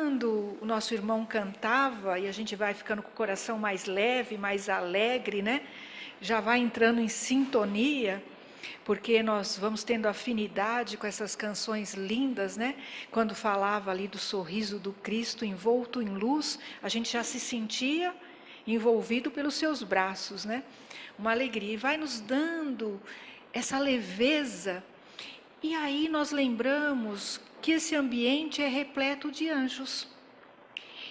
quando o nosso irmão cantava, e a gente vai ficando com o coração mais leve, mais alegre, né? Já vai entrando em sintonia, porque nós vamos tendo afinidade com essas canções lindas, né? Quando falava ali do sorriso do Cristo envolto em luz, a gente já se sentia envolvido pelos seus braços, né? Uma alegria, e vai nos dando essa leveza. E aí nós lembramos que esse ambiente é repleto de anjos.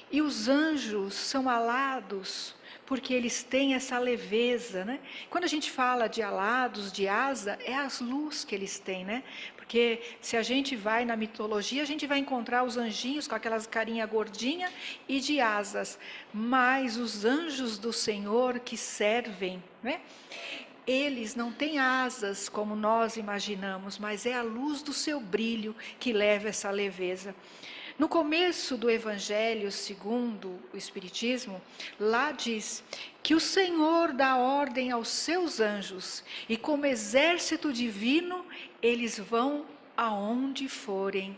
E os anjos são alados porque eles têm essa leveza, né? Quando a gente fala de alados, de asa, é as luzes que eles têm, né? Porque se a gente vai na mitologia, a gente vai encontrar os anjinhos com aquelas carinha gordinha e de asas. Mas os anjos do Senhor que servem, né? Eles não têm asas como nós imaginamos, mas é a luz do seu brilho que leva essa leveza. No começo do Evangelho segundo o Espiritismo, lá diz que o Senhor dá ordem aos seus anjos e como exército divino, eles vão aonde forem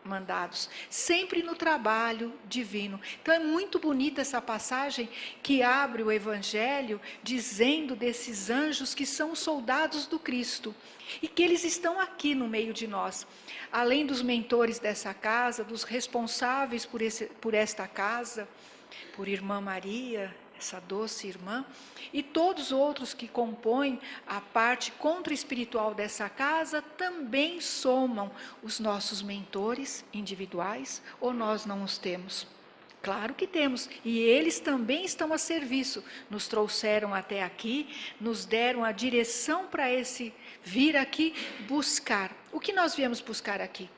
mandados, sempre no trabalho divino. Então é muito bonita essa passagem que abre o Evangelho dizendo desses anjos que são soldados do Cristo e que eles estão aqui no meio de nós. Além dos mentores dessa casa, dos responsáveis por esta casa, por Irmã Maria, essa doce irmã, e todos os outros que compõem a parte contra-espiritual dessa casa, também somam os nossos mentores individuais, ou nós não os temos? Claro que temos, e eles também estão a serviço, nos trouxeram até aqui, nos deram a direção para vir aqui buscar. O que nós viemos buscar aqui?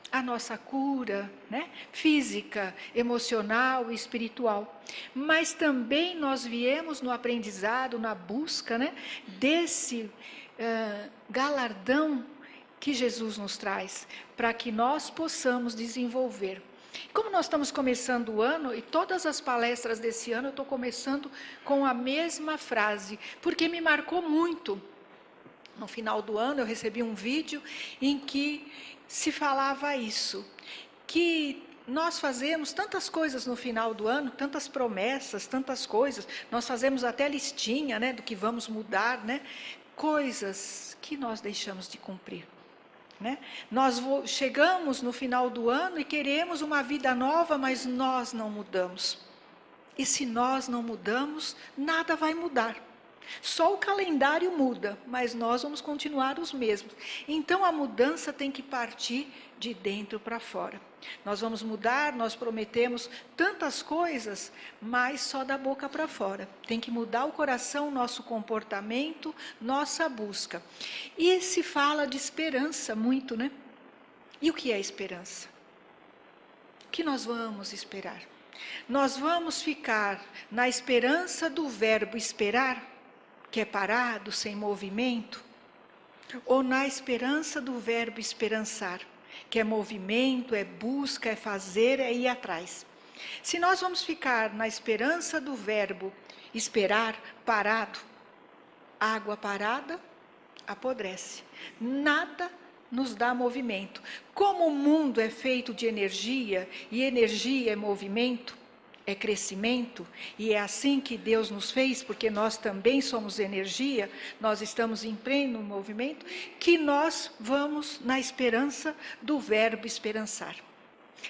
A nossa cura, né? Física, emocional e espiritual. Mas também nós viemos no aprendizado, na busca, né? Desse galardão que Jesus nos traz, para que nós possamos desenvolver. Como nós estamos começando o ano, e todas as palestras desse ano eu estou começando com a mesma frase, porque me marcou muito. No final do ano eu recebi um vídeo em que se falava isso, que nós fazemos tantas coisas no final do ano, tantas promessas, tantas coisas, nós fazemos até listinha, né, do que vamos mudar, né, coisas que nós deixamos de cumprir. Né? Nós chegamos no final do ano e queremos uma vida nova, mas nós não mudamos. E se nós não mudamos, nada vai mudar. Só o calendário muda, mas nós vamos continuar os mesmos. Então a mudança tem que partir de dentro para fora. Nós vamos mudar, nós prometemos tantas coisas, mas só da boca para fora. Tem que mudar o coração, nosso comportamento, nossa busca. E se fala de esperança muito, né? E o que é esperança? O que nós vamos esperar? Nós vamos ficar na esperança do verbo esperar, que é parado, sem movimento, ou na esperança do verbo esperançar, que é movimento, é busca, é fazer, é ir atrás. Se nós vamos ficar na esperança do verbo esperar, parado, água parada apodrece, nada nos dá movimento. Como o mundo é feito de energia, e energia é movimento, é crescimento, e é assim que Deus nos fez, porque nós também somos energia, nós estamos em pleno movimento, que nós vamos na esperança do verbo esperançar.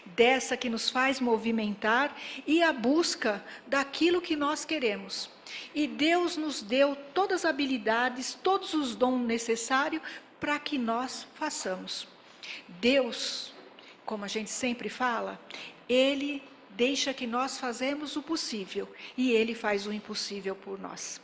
Dessa que nos faz movimentar e a busca daquilo que nós queremos. E Deus nos deu todas as habilidades, todos os dons necessários para que nós façamos. Deus, como a gente sempre fala, Ele deixa que nós fazemos o possível e Ele faz o impossível por nós.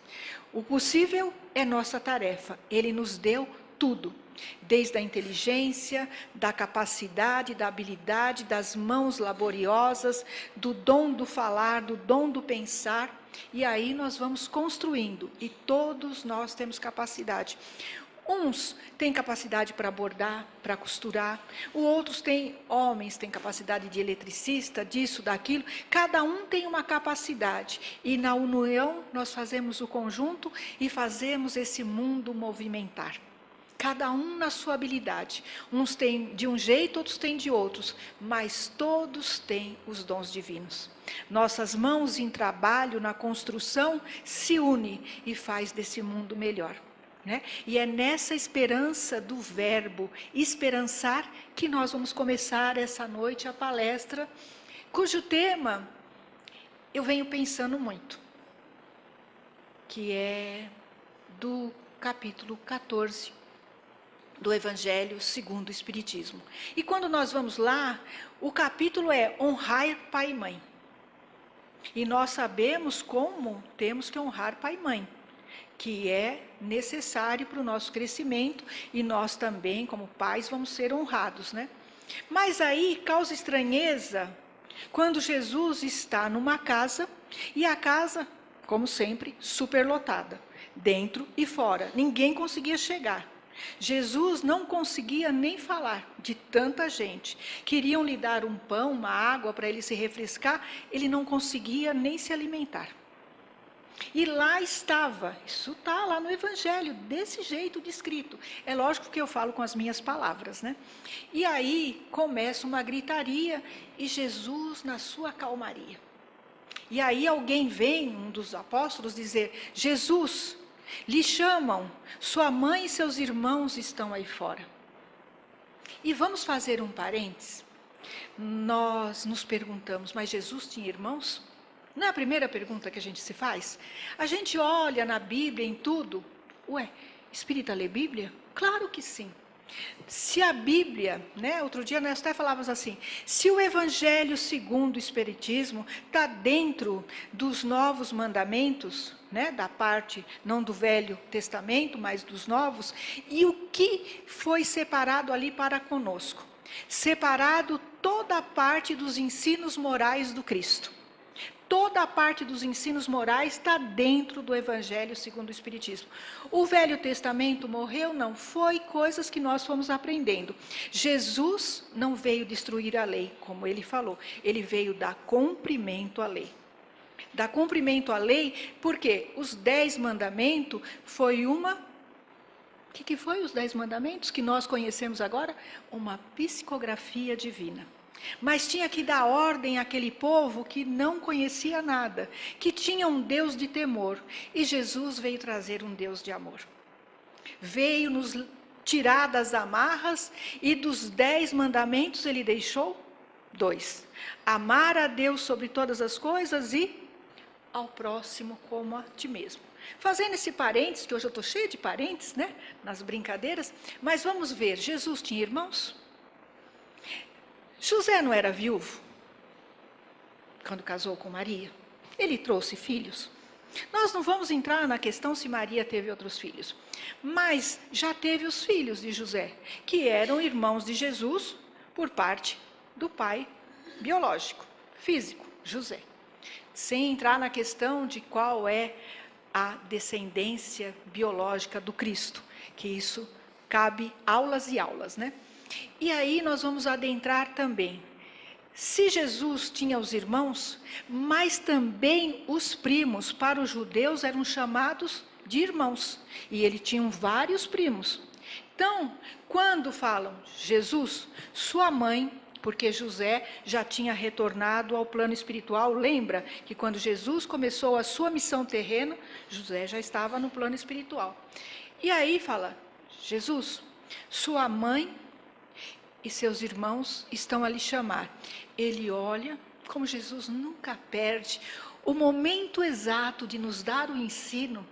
O possível é nossa tarefa, Ele nos deu tudo, desde a inteligência, da capacidade, da habilidade, das mãos laboriosas, do dom do falar, do dom do pensar, e aí nós vamos construindo, e todos nós temos capacidade. Uns têm capacidade para bordar, para costurar, homens têm capacidade de eletricista, disso, daquilo, cada um tem uma capacidade, e na união nós fazemos o conjunto e fazemos esse mundo movimentar. cada um na sua habilidade. Uns têm de um jeito, outros têm de outros, mas todos têm os dons divinos. Nossas mãos em trabalho, na construção, se unem e faz desse mundo melhor. Né? E é nessa esperança do verbo esperançar que nós vamos começar essa noite a palestra, cujo tema eu venho pensando muito, que é do capítulo 14 do Evangelho segundo o Espiritismo. E quando nós vamos lá, o capítulo é honrar pai e mãe. E nós sabemos como temos que honrar pai e mãe, que é necessário para o nosso crescimento, e nós também, como pais, vamos ser honrados, né? Mas aí causa estranheza quando Jesus está numa casa, e a casa, como sempre, superlotada, dentro e fora, ninguém conseguia chegar. Jesus não conseguia nem falar de tanta gente. Queriam lhe dar um pão, uma água para ele se refrescar, ele não conseguia nem se alimentar. E lá estava, isso está lá no Evangelho, desse jeito descrito. É lógico que eu falo com as minhas palavras, né? E aí começa uma gritaria e Jesus na sua calmaria. E aí alguém vem, um dos apóstolos, dizer: Jesus, lhe chamam, sua mãe e seus irmãos estão aí fora. E vamos fazer um parênteses. Nós nos perguntamos, mas Jesus tinha irmãos? Não é a primeira pergunta que a gente se faz? A gente olha na Bíblia, em tudo. Ué, espírita lê Bíblia? Claro que sim. Se a Bíblia, né, outro dia nós até falávamos assim, se o Evangelho segundo o Espiritismo está dentro dos novos mandamentos, né, da parte, não do Velho Testamento, mas dos novos, e o que foi separado ali para conosco? Separado toda a parte dos ensinos morais do Cristo. Toda a parte dos ensinos morais está dentro do Evangelho segundo o Espiritismo. O Velho Testamento morreu? Não. Foi coisas que nós fomos aprendendo. Jesus não veio destruir a lei, como ele falou. Ele veio dar cumprimento à lei. Dar cumprimento à lei, porque os 10 mandamentos foi uma... O que foi os 10 mandamentos que nós conhecemos agora? Uma psicografia divina. Mas tinha que dar ordem àquele povo que não conhecia nada, que tinha um Deus de temor. E Jesus veio trazer um Deus de amor. Veio nos tirar das amarras, e dos 10 mandamentos ele deixou 2. Amar a Deus sobre todas as coisas e ao próximo como a ti mesmo. Fazendo esse parênteses, que hoje eu estou cheia de parênteses, né, nas brincadeiras, mas vamos ver, Jesus tinha irmãos? José não era viúvo quando casou com Maria? Ele trouxe filhos? Nós não vamos entrar na questão se Maria teve outros filhos, mas já teve os filhos de José, que eram irmãos de Jesus por parte do pai biológico, físico, José. Sem entrar na questão de qual é a descendência biológica do Cristo, que isso cabe aulas e aulas, né? E aí nós vamos adentrar também. Se Jesus tinha os irmãos, mas também os primos, para os judeus eram chamados de irmãos. E ele tinha vários primos. Então, quando falam Jesus, sua mãe, porque José já tinha retornado ao plano espiritual, lembra que quando Jesus começou a sua missão terrena, José já estava no plano espiritual. E aí fala, Jesus, sua mãe e seus irmãos estão a lhe chamar. Ele olha, como Jesus nunca perde o momento exato de nos dar o ensino,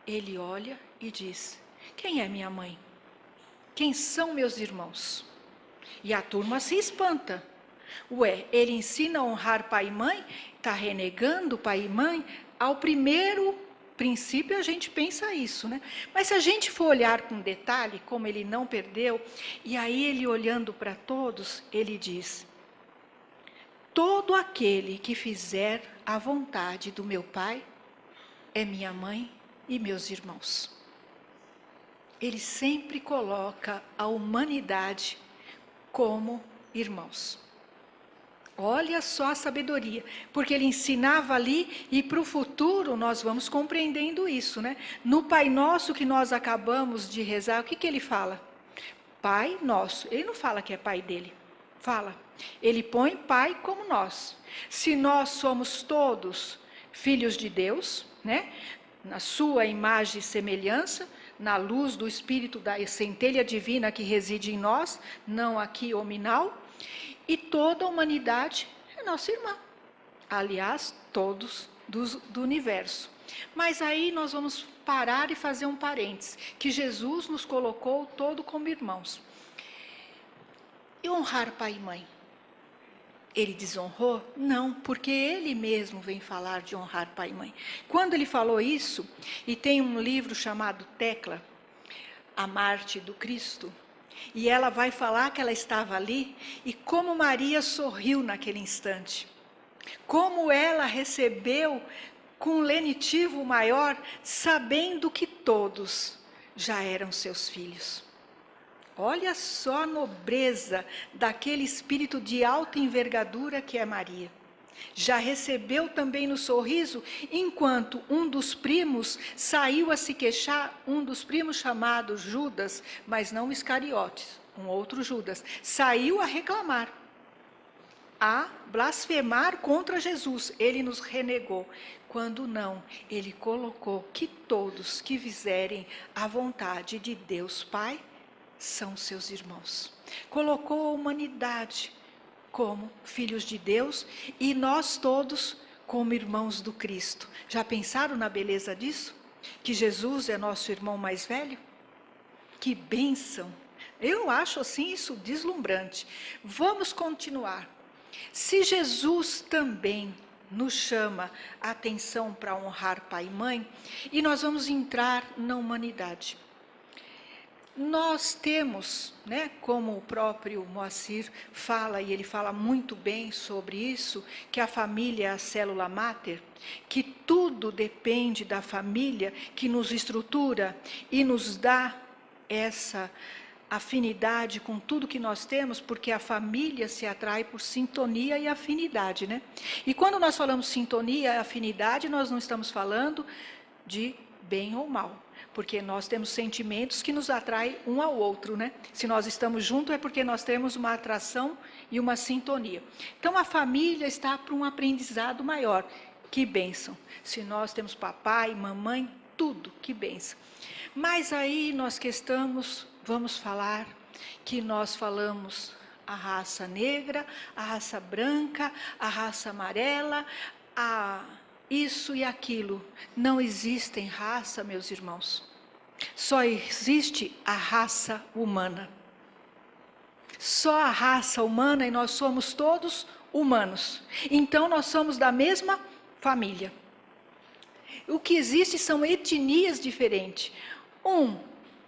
ele olha e diz, quem é minha mãe? Quem são meus irmãos? E a turma se espanta. Ué, ele ensina a honrar pai e mãe? Está renegando pai e mãe? Ao primeiro princípio a gente pensa isso, né? Mas se a gente for olhar com detalhe, como ele não perdeu, e aí ele olhando para todos, ele diz, todo aquele que fizer a vontade do meu pai é minha mãe e meus irmãos. Ele sempre coloca a humanidade como irmãos. Olha só a sabedoria, porque ele ensinava ali e para o futuro nós vamos compreendendo isso, né? No Pai Nosso que nós acabamos de rezar, o que ele fala? Pai Nosso. Ele não fala que é pai dele, fala. Ele põe pai como nós. Se nós somos todos filhos de Deus, né? Na sua imagem e semelhança, na luz do Espírito da centelha divina que reside em nós, não aqui hominal, e toda a humanidade é nossa irmã. Aliás, todos do universo. Mas aí nós vamos parar e fazer um parênteses, que Jesus nos colocou todo como irmãos. E honrar pai e mãe? Ele desonrou? Não, porque ele mesmo vem falar de honrar pai e mãe. Quando ele falou isso, e tem um livro chamado Tecla, A Marte do Cristo, e ela vai falar que ela estava ali, e como Maria sorriu naquele instante. Como ela recebeu com lenitivo maior, sabendo que todos já eram seus filhos. Olha só a nobreza daquele espírito de alta envergadura que é Maria. Já recebeu também no sorriso, enquanto um dos primos saiu a se queixar, um dos primos chamado Judas, mas não Iscariotes, um outro Judas, saiu a reclamar, a blasfemar contra Jesus. Ele nos renegou. Quando não, ele colocou que todos que fizerem a vontade de Deus Pai são seus irmãos. Colocou a humanidade como filhos de Deus e nós todos como irmãos do Cristo. Já pensaram na beleza disso? Que Jesus é nosso irmão mais velho? Que bênção! Eu acho assim isso deslumbrante. Vamos continuar. Se Jesus também nos chama a atenção para honrar pai e mãe, e nós vamos entrar na humanidade. Nós temos, né, como o próprio Moacir fala, e ele fala muito bem sobre isso, que a família é a célula máter, que tudo depende da família que nos estrutura e nos dá essa afinidade com tudo que nós temos, porque a família se atrai por sintonia e afinidade, né? E quando nós falamos sintonia e afinidade, nós não estamos falando de bem ou mal, porque nós temos sentimentos que nos atraem um ao outro, né? Se nós estamos juntos é porque nós temos uma atração e uma sintonia. Então a família está para um aprendizado maior. Que bênção! Se nós temos papai, mamãe, tudo, que bênção! Mas aí nós que estamos, vamos falar que nós falamos a raça negra, a raça branca, a raça amarela, isso e aquilo. Não existem raça, meus irmãos. Só existe a raça humana. Só a raça humana e nós somos todos humanos. Então nós somos da mesma família. O que existe são etnias diferentes. Um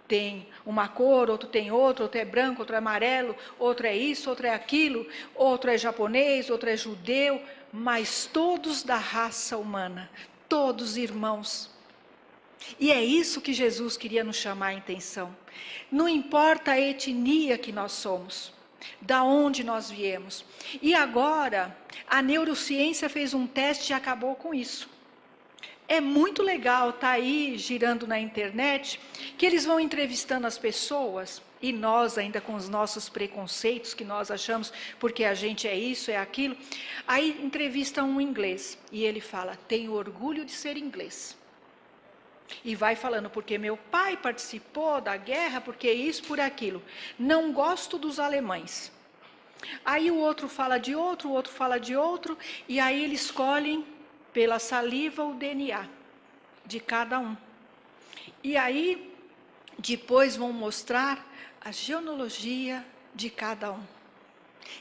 tem uma cor, outro tem outro é branco, outro é amarelo, outro é isso, outro é aquilo, outro é japonês, outro é judeu, mas todos da raça humana, todos irmãos. E é isso que Jesus queria nos chamar a atenção. Não importa a etnia que nós somos, da onde nós viemos. E agora, a neurociência fez um teste e acabou com isso. É muito legal, tá aí girando na internet, que eles vão entrevistando as pessoas, e nós ainda com os nossos preconceitos, que nós achamos porque a gente é isso, é aquilo. Aí entrevistam um inglês, e ele fala, tenho orgulho de ser inglês. E vai falando, porque meu pai participou da guerra, porque isso, por aquilo. Não gosto dos alemães. Aí o outro fala de outro, o outro fala de outro, e aí eles escolhem pela saliva o DNA de cada um. E aí, depois vão mostrar a genealogia de cada um.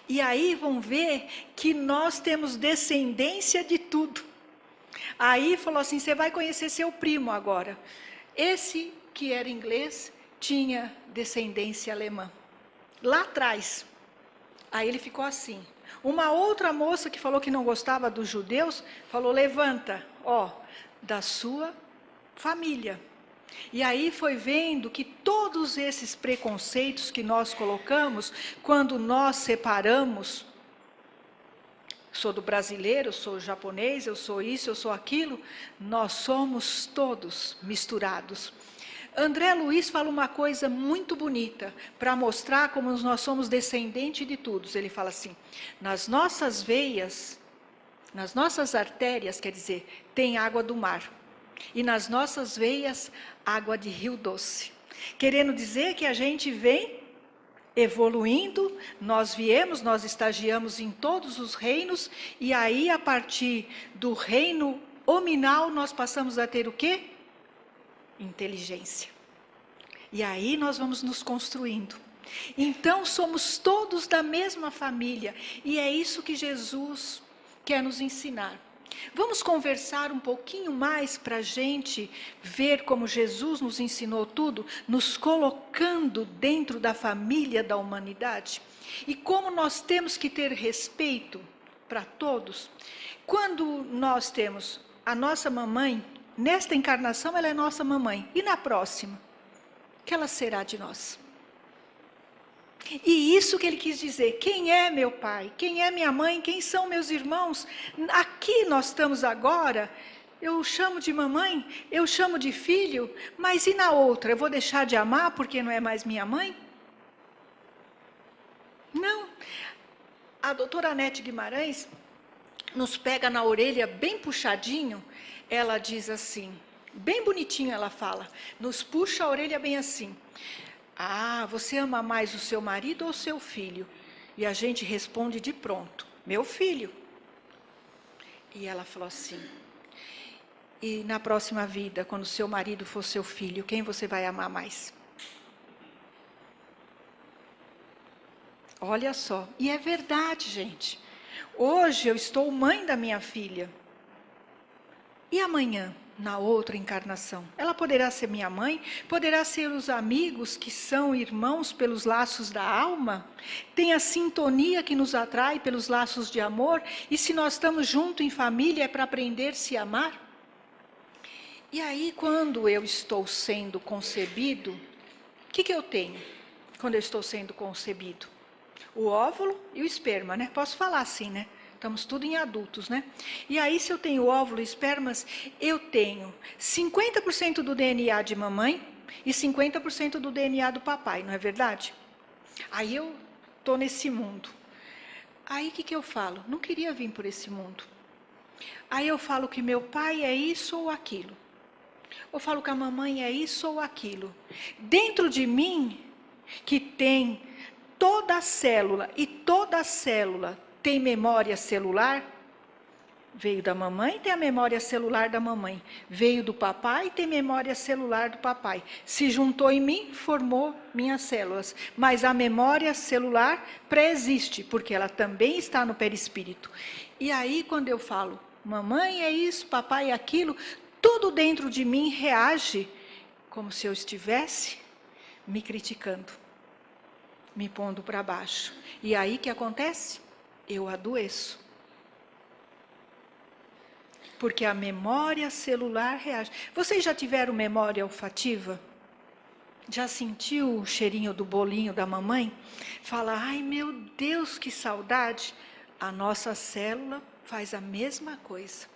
E aí vão ver que nós temos descendência de tudo. Aí falou assim, você vai conhecer seu primo agora. Esse que era inglês tinha descendência alemã. Lá atrás. Aí ele ficou assim. Uma outra moça que falou que não gostava dos judeus, falou, levanta, ó, da sua família. E aí foi vendo que todos esses preconceitos que nós colocamos, quando nós separamos sou do brasileiro, eu sou japonês, eu sou isso, eu sou aquilo. Nós somos todos misturados. André Luiz fala uma coisa muito bonita para mostrar como nós somos descendentes de todos. Ele fala assim: nas nossas veias, nas nossas artérias, quer dizer, tem água do mar. E nas nossas veias, água de rio doce. Querendo dizer que a gente vem evoluindo, nós estagiamos em todos os reinos, e aí a partir do reino hominal nós passamos a ter o quê? Inteligência. E aí nós vamos nos construindo. Então somos todos da mesma família, e é isso que Jesus quer nos ensinar. Vamos conversar um pouquinho mais para a gente ver como Jesus nos ensinou tudo, nos colocando dentro da família da humanidade. E como nós temos que ter respeito para todos. Quando nós temos a nossa mamãe, nesta encarnação ela é nossa mamãe, e na próxima? O que ela será de nós? E isso que ele quis dizer: quem é meu pai, quem é minha mãe, quem são meus irmãos? Aqui nós estamos agora, eu chamo de mamãe, eu chamo de filho, mas e na outra? Eu vou deixar de amar porque não é mais minha mãe? Não. A doutora Anete Guimarães nos pega na orelha bem puxadinho, ela diz assim, bem bonitinho ela fala, nos puxa a orelha bem assim: ah, você ama mais o seu marido ou o seu filho? E a gente responde de pronto: meu filho. E ela falou assim: e na próxima vida, quando o seu marido for seu filho, quem você vai amar mais? Olha só, e é verdade, gente. Hoje eu estou mãe da minha filha. E amanhã? Na outra encarnação, ela poderá ser minha mãe, poderá ser os amigos que são irmãos pelos laços da alma, tem a sintonia que nos atrai pelos laços de amor, e se nós estamos juntos em família é para aprender a se amar. E aí quando eu estou sendo concebido, o que eu tenho quando eu estou sendo concebido? O óvulo e o esperma, né? Posso falar assim, né? Estamos tudo em adultos, né? E aí, se eu tenho óvulo e espermas, eu tenho 50% do DNA de mamãe e 50% do DNA do papai, não é verdade? Aí eu estou nesse mundo. Aí o que eu falo? Não queria vir por esse mundo. Aí eu falo que meu pai é isso ou aquilo. Ou falo que a mamãe é isso ou aquilo. Dentro de mim, que tem toda a célula, e toda a célula tem memória celular, veio da mamãe, tem a memória celular da mamãe. Veio do papai, tem memória celular do papai. Se juntou em mim, formou minhas células. Mas a memória celular pré-existe, porque ela também está no perispírito. E aí, quando eu falo, mamãe é isso, papai é aquilo, tudo dentro de mim reage como se eu estivesse me criticando, me pondo para baixo. E aí, o que acontece? Eu adoeço. Porque a memória celular reage. Vocês já tiveram memória olfativa? Já sentiu o cheirinho do bolinho da mamãe? Fala: ai meu Deus, que saudade. A nossa célula faz a mesma coisa.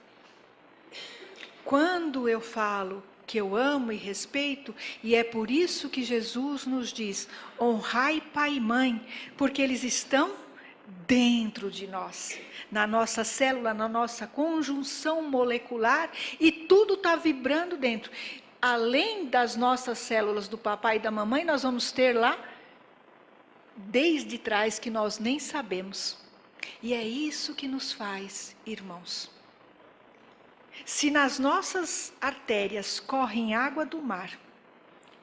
Quando eu falo que eu amo e respeito, e é por isso que Jesus nos diz: honrai pai e mãe, porque eles estão dentro de nós, na nossa célula, na nossa conjunção molecular, e tudo está vibrando dentro. Além das nossas células do papai e da mamãe, nós vamos ter lá, desde trás, que nós nem sabemos. E é isso que nos faz irmãos. Se nas nossas artérias correm água do mar,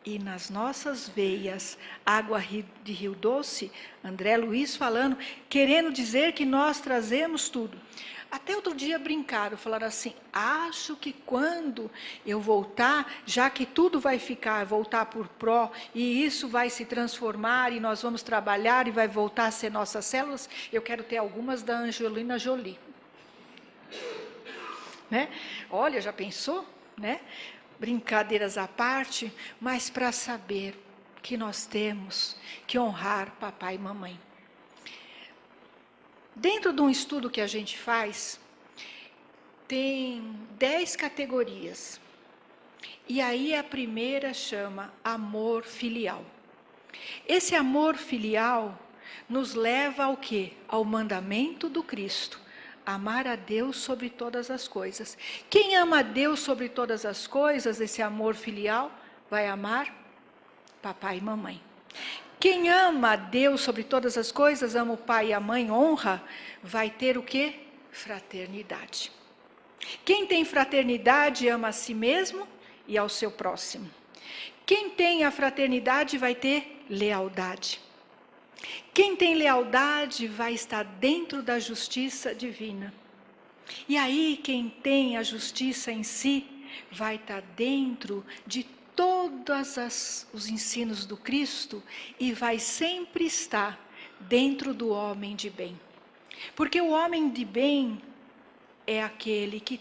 e nas nossas veias, água de rio doce, André Luiz falando, querendo dizer que nós trazemos tudo. Até outro dia brincaram, falaram assim: acho que quando eu voltar, já que tudo vai voltar por pró, e isso vai se transformar, e nós vamos trabalhar, e vai voltar a ser nossas células, eu quero ter algumas da Angelina Jolie. Né? Olha, já pensou? Né? Brincadeiras à parte, mas para saber que nós temos que honrar papai e mamãe. Dentro de um estudo que a gente faz, tem 10 categorias. E aí a primeira chama amor filial. Esse amor filial nos leva ao quê? Ao mandamento do Cristo. Amar a Deus sobre todas as coisas. Quem ama a Deus sobre todas as coisas, esse amor filial, vai amar papai e mamãe. Quem ama a Deus sobre todas as coisas, ama o pai e a mãe, honra, vai ter o quê? Fraternidade. Quem tem fraternidade ama a si mesmo e ao seu próximo. Quem tem a fraternidade vai ter lealdade. Quem tem lealdade vai estar dentro da justiça divina. E aí quem tem a justiça em si vai estar dentro de todos os ensinos do Cristo e vai sempre estar dentro do homem de bem. Porque o homem de bem é aquele que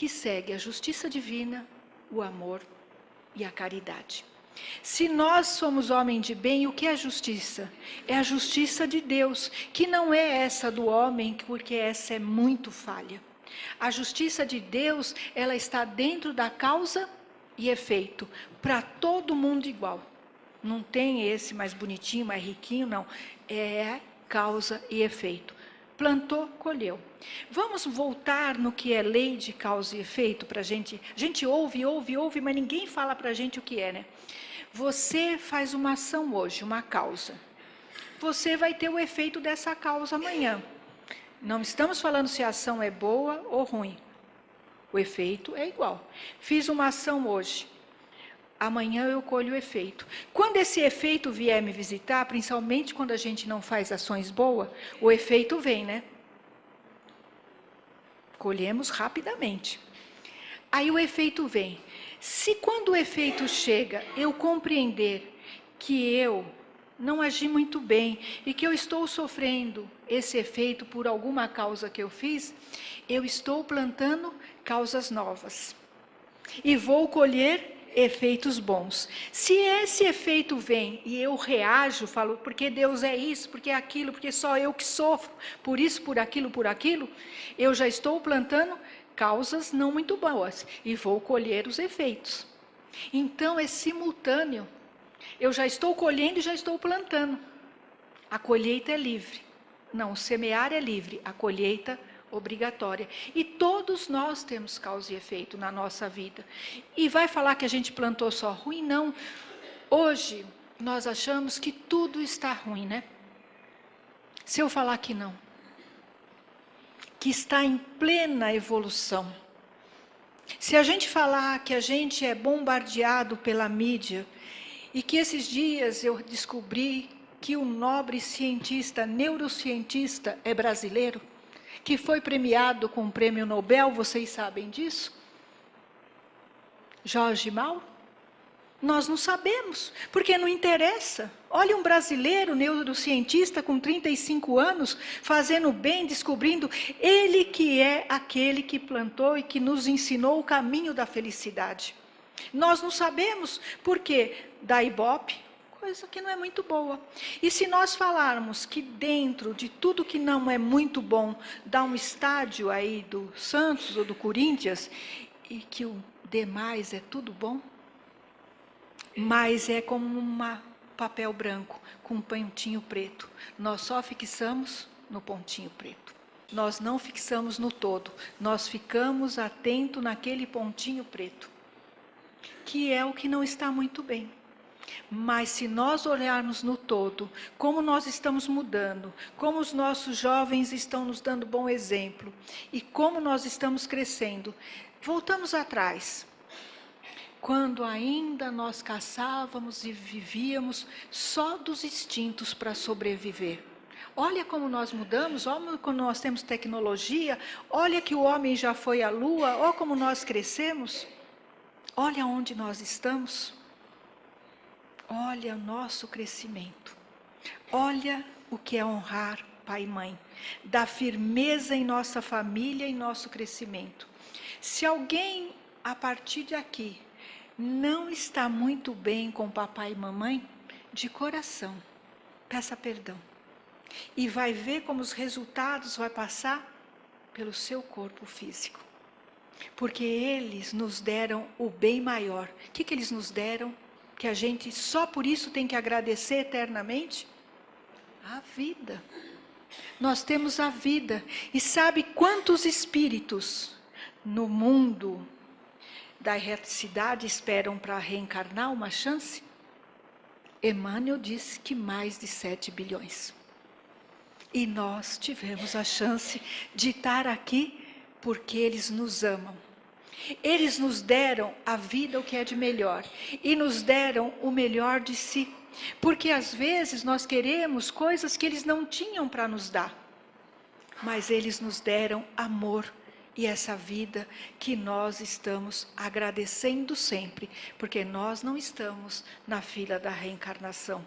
segue a justiça divina, o amor e a caridade. Se nós somos homem de bem, o que é justiça? É a justiça de Deus, que não é essa do homem, porque essa é muito falha. A justiça de Deus, ela está dentro da causa e efeito, para todo mundo igual. Não tem esse mais bonitinho, mais riquinho, não. É causa e efeito. Plantou, colheu. Vamos voltar no que é lei de causa e efeito para a gente ouve, mas ninguém fala para a gente o que é, né? Você faz uma ação hoje, uma causa. Você vai ter o efeito dessa causa amanhã. Não estamos falando se a ação é boa ou ruim. O efeito é igual. Fiz uma ação hoje. Amanhã eu colho o efeito. Quando esse efeito vier me visitar, principalmente quando a gente não faz ações boas, o efeito vem, né? Colhemos rapidamente. Aí o efeito vem. Se quando o efeito chega, eu compreender que eu não agi muito bem e que eu estou sofrendo esse efeito por alguma causa que eu fiz, eu estou plantando causas novas. E vou colher efeitos bons. Se esse efeito vem e eu reajo, falo, porque Deus é isso, porque é aquilo, porque só eu que sofro, por isso, por aquilo, eu já estou plantando causas não muito boas e vou colher os efeitos. Então é simultâneo. Eu já estou colhendo e já estou plantando. A colheita é livre. Não, semear é livre, a colheita obrigatória. E todos nós temos causa e efeito na nossa vida. E vai falar que a gente plantou só ruim? Não. Hoje nós achamos que tudo está ruim, né? Se eu falar que não, que está em plena evolução. Se a gente falar que a gente é bombardeado pela mídia e que esses dias eu descobri que o nobre cientista, neurocientista é brasileiro, que foi premiado com o prêmio Nobel, vocês sabem disso? Jorge Mal? Nós não sabemos, porque não interessa. Olha um brasileiro, neurocientista com 35 anos, fazendo bem, descobrindo, ele que é aquele que plantou e que nos ensinou o caminho da felicidade. Nós não sabemos, porque da Ibope, coisa que não é muito boa. E se nós falarmos que dentro de tudo que não é muito bom, dá um estádio aí do Santos ou do Corinthians, e que o demais é tudo bom, mas é como um papel branco com um pontinho preto. Nós só fixamos no pontinho preto. Nós não fixamos no todo. Nós ficamos atentos naquele pontinho preto, que é o que não está muito bem. Mas se nós olharmos no todo, como nós estamos mudando, como os nossos jovens estão nos dando bom exemplo, e como nós estamos crescendo, voltamos atrás. Quando ainda nós caçávamos e vivíamos só dos instintos para sobreviver. Olha como nós mudamos, olha como nós temos tecnologia, olha que o homem já foi à lua, olha como nós crescemos, olha onde nós estamos, olha o nosso crescimento, olha o que é honrar pai e mãe, dar firmeza em nossa família e nosso crescimento. Se alguém, a partir de aqui, não está muito bem com papai e mamãe, de coração, peça perdão. e vai ver como os resultados vai passar pelo seu corpo físico. Porque eles nos deram o bem maior. O que eles nos deram? Que a gente só por isso tem que agradecer eternamente? A vida. Nós temos a vida. E sabe quantos espíritos no mundo da erraticidade esperam para reencarnar uma chance? Emmanuel disse que mais de 7 bilhões. E nós tivemos a chance de estar aqui porque eles nos amam. Eles nos deram a vida, o que é de melhor, e nos deram o melhor de si. Porque às vezes nós queremos coisas que eles não tinham para nos dar. Mas eles nos deram amor e essa vida que nós estamos agradecendo sempre, porque nós não estamos na fila da reencarnação.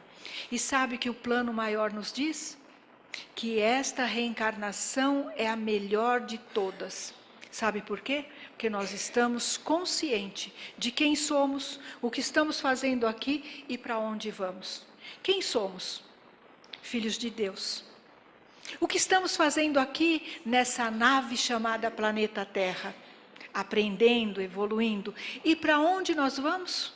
E sabe que o plano maior nos diz? Que esta reencarnação é a melhor de todas. Sabe por quê? Porque nós estamos conscientes de quem somos, o que estamos fazendo aqui e para onde vamos. Quem somos? Filhos de Deus. O que estamos fazendo aqui nessa nave chamada planeta Terra? Aprendendo, evoluindo. E para onde nós vamos?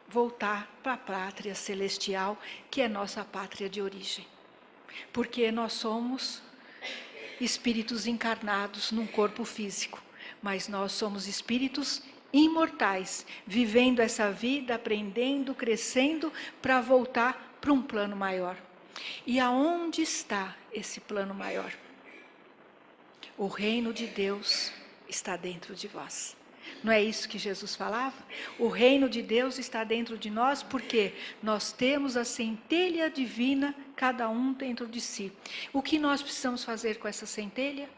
Voltar para a pátria celestial, que é nossa pátria de origem. Porque nós somos espíritos encarnados num corpo físico, mas nós somos espíritos imortais, vivendo essa vida, aprendendo, crescendo, para voltar para um plano maior. E aonde está esse plano maior? O reino de Deus está dentro de vós. Não é isso que Jesus falava? O reino de Deus está dentro de nós porque nós temos a centelha divina, cada um dentro de si. O que nós precisamos fazer com essa centelha?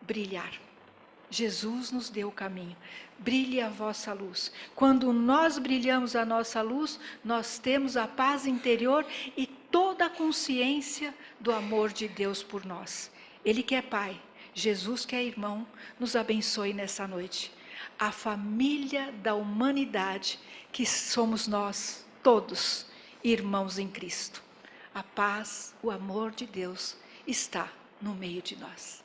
Brilhar. Jesus nos deu o caminho. Brilhe a vossa luz. Quando nós brilhamos a nossa luz, nós temos a paz interior e toda a consciência do amor de Deus por nós. Ele que é Pai, Jesus que é irmão, nos abençoe nessa noite. A família da humanidade, que somos nós, todos, irmãos em Cristo. A paz, o amor de Deus está no meio de nós.